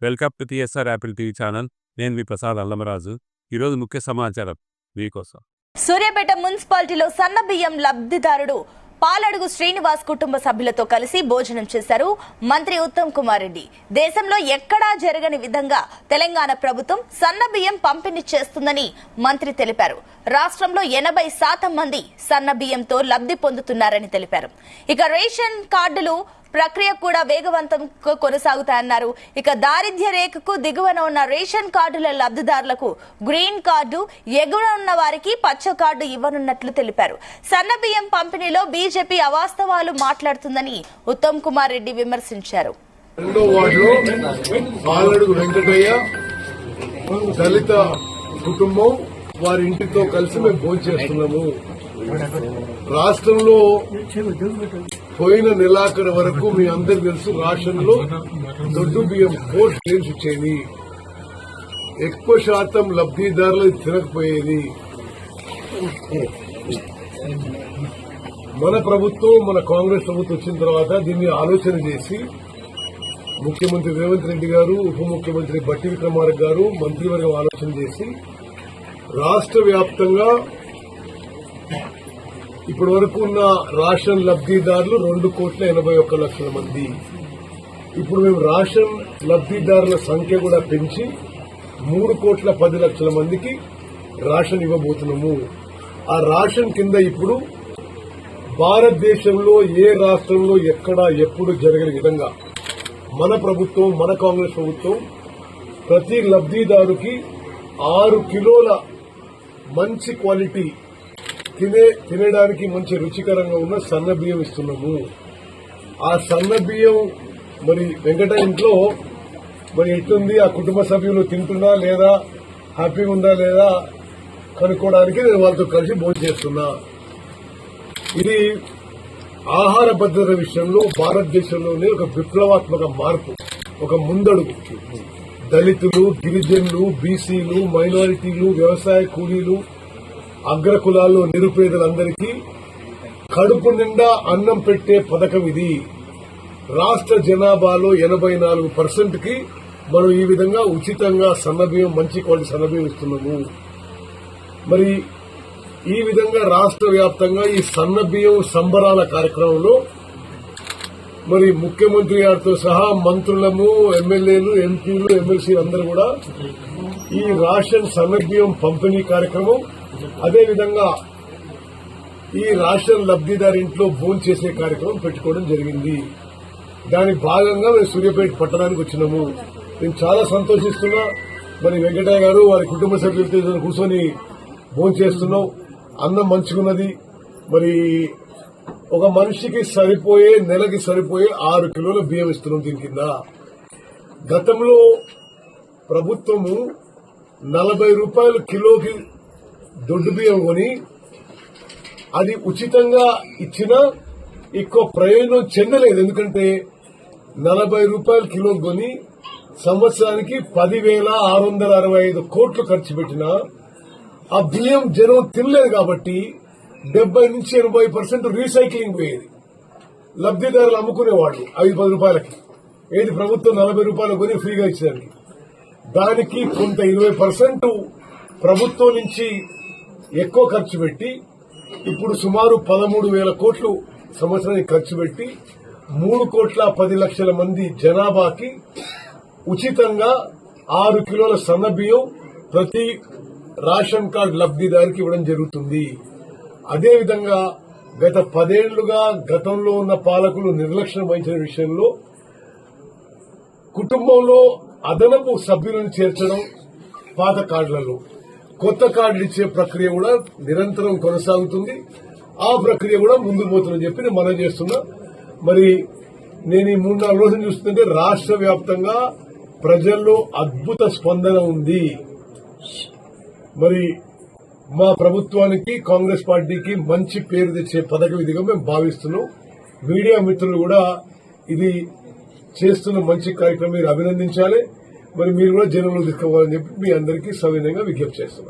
Welcome to TSR Apple TV channel. నేను మీ ప్రసాద్ అల్లమరాజు. ఈరోజు ముఖ్య సమాచారం మీకోసం. సూర్యాపేట మున్సిపాలిటీలో సన్నబియ్యం లబ్ధిదారుడు పాలడుగు శ్రీనివాస్ కుటుంబ సభ్యులతో కలిసి భోజనం చేశారు మంత్రి ఉత్తమ్ కుమార్ రెడ్డి. దేశంలో ఎక్కడా జరగని విధంగా తెలంగాణ ప్రభుత్వం సన్నబియ్యం పంపిణీ చేస్తుందని మంత్రి తెలిపారు. రాష్ట్రంలో 80% మంది సన్నబియ్యంతో లబ్ధి పొందుతున్నారని తెలిపారు. ఇక రేషన్ కార్డులు ప్రక్రియ కూడా వేగవంతం కొనసాగుతాయన్నారు. ఇక దారిద్ర్య రేఖకు దిగువన ఉన్న రేషన్ కార్డుల లబ్ధిదారులకు గ్రీన్ కార్డు, ఎగువన ఉన్న వారికి పచ్చ కార్డు ఇవ్వనున్నట్లు తెలిపారు. సన్నబియ్యం పంపిణీలో బీజేపీ అవాస్తవాలు మాట్లాడుతుందని ఉత్తమ్ కుమార్ రెడ్డి విమర్శించారు. దళిత కుటుంబం వారి ఇంటితో కలిసి మేము భోజనం చేస్తున్నాము. రాష్ట్రంలో పోయిన నెలాఖరు వరకు మీ అందరికి తెలుసు, రాష్ట్రంలో దొడ్డు బియ్యం 4 ట్రైన్స్ వచ్చేది. ఎక్కువ శాతం లబ్ధిదారులు తినకపోయేది. మన ప్రభుత్వం, మన కాంగ్రెస్ ప్రభుత్వం వచ్చిన తర్వాత దీన్ని ఆలోచన చేసి ముఖ్యమంత్రి రేవంత్ రెడ్డి గారు, ఉప ముఖ్యమంత్రి బట్టి విక్రమార్క గారు, మంత్రివర్గం ఆలోచన చేసి రాష్ట్ర వ్యాప్తంగా ఇప్పటి వరకు ఉన్న రేషన్ లబ్ధిదారులు 2,81,00,000 మంది. ఇప్పుడు మేము రేషన్ లబ్ధిదారుల సంఖ్య కూడా పెంచి 3,10,00,000 మందికి రేషన్ ఇవ్వబోతున్నాము. ఆ రేషన్ కింద ఇప్పుడు భారతదేశంలో ఏ రాష్ట్రంలో ఎక్కడా ఎప్పుడు జరగని విధంగా మన ప్రభుత్వం, మన కాంగ్రెస్ ప్రభుత్వం ప్రతి లబ్ధిదారుకి 6 కిలోల మంచి క్వాలిటీ తినడానికి మంచి రుచికరంగా ఉన్న సన్న బియ్యం ఇస్తున్నాము. ఆ సన్న బియ్యం మరి వెంకట ఇంట్లో మరి ఎట్లుంది, ఆ కుటుంబ సభ్యులు తింటున్నా లేదా, హ్యాపీగా ఉందా లేదా కనుక్కోవడానికి నేను వాళ్ళతో కలిసి భోజనం చేస్తున్నా. ఇది ఆహార భద్రత విషయంలో భారతదేశంలోనే ఒక విప్లవాత్మక మార్పు, ఒక ముందడుగు. దళితులు, గిరిజనులు, బీసీలు, మైనారిటీలు, వ్యవసాయ కూలీలు, అగ్రకులాల్లో నిరుపేదలందరికీ కడుపు నిండా అన్నం పెట్టే పథకం ఇది. రాష్ట్ర జనాభాలో 84% కి మనం ఈ విధంగా ఉచితంగా సన్నబియ్యం, మంచి క్వాలిటీ సన్నబియ్యం ఇస్తున్నాము. మరి ఈ విధంగా రాష్ట్ర వ్యాప్తంగా ఈ సన్నబియ్యం సంబరాల కార్యక్రమంలో మరి ముఖ్యమంత్రి గారితో సహా మంత్రులము, ఎమ్మెల్యేలు, ఎంపీలు, ఎమ్మెల్సీలు అందరూ కూడా ఈ రేషన్ సన్నబియ్యం పంపిణీ కార్యక్రమం, అదేవిధంగా ఈ రేషన్ లబ్ధిదారు ఇంట్లో భోజనం చేసే కార్యక్రమం పెట్టుకోవడం జరిగింది. దాని భాగంగా మేము సూర్యాపేట పట్టణానికి వచ్చినాము. నేను చాలా సంతోషిస్తున్నా. మరి వెంకటయ్య గారు వారి కుటుంబ సభ్యులతో కూర్చొని భోజనం చేస్తున్నాం. అన్నం మంచుకున్నది. మరి ఒక మనిషికి సరిపోయే, నెలకి సరిపోయే 6 కిలోల బియ్యం ఇస్తున్నాం. దీని కింద గతంలో ప్రభుత్వము 40 రూపాయలు కిలోకి దొడ్డు బియ్యం కొని అది ఉచితంగా ఇచ్చినా ఎక్కువ ప్రయోజనం చెందలేదు. ఎందుకంటే 40 రూపాయలు కిలో కొని సంవత్సరానికి 10,665 కోట్లు ఖర్చు పెట్టినా ఆ బియ్యం జనం తినలేదు. కాబట్టి 70 నుంచి 80% రీసైక్లింగ్ పోయేది. లబ్ధిదారులు అమ్ముకునేవాళ్ళు 5-10 రూపాయలకి. ఏది ప్రభుత్వం 40 రూపాయలు కొని ఫ్రీగా ఇచ్చేదానికి. దానికి కొంత 20% ప్రభుత్వం నుంచి ఎక్కువ ఖర్చు పెట్టి ఇప్పుడు సుమారు 13,000 కోట్లు సంవత్సరానికి ఖర్చు పెట్టి 3,10,00,000 మంది జనాభాకి ఉచితంగా 6 కిలోల సన్నబియ్యం ప్రతి రేషన్ కార్డు లబ్ధిదారికి ఇవ్వడం జరుగుతుంది. అదేవిధంగా గత 10 ఏళ్లుగా గతంలో ఉన్న పాలకులు నిర్లక్ష్యం వహించిన విషయంలో కుటుంబంలో అదనపు సభ్యులను చేర్చడం, పాత కార్డులలో కొత్త కార్డులు ఇచ్చే ప్రక్రియ కూడా నిరంతరం కొనసాగుతుంది. ఆ ప్రక్రియ కూడా ముందుకు పోతుందని చెప్పి నేను మనం చేస్తున్నా. మరి నేను ఈ 3-4 రోజులు చూస్తుంటే రాష్ట్ర వ్యాప్తంగా ప్రజల్లో అద్భుత స్పందన ఉంది. మరి మా ప్రభుత్వానికి, కాంగ్రెస్ పార్టీకి మంచి పేరు తెచ్చే పథకం ఇదిగా మేము భావిస్తున్నాం. మీడియా మిత్రులు కూడా ఇది చేస్తున్న మంచి కార్యక్రమం మీరు అభినందించాలి. మరి మీరు కూడా జనంలో తీసుకోవాలని చెప్పి మీ అందరికీ సవినయంగా విజ్ఞప్తి చేస్తున్నాం.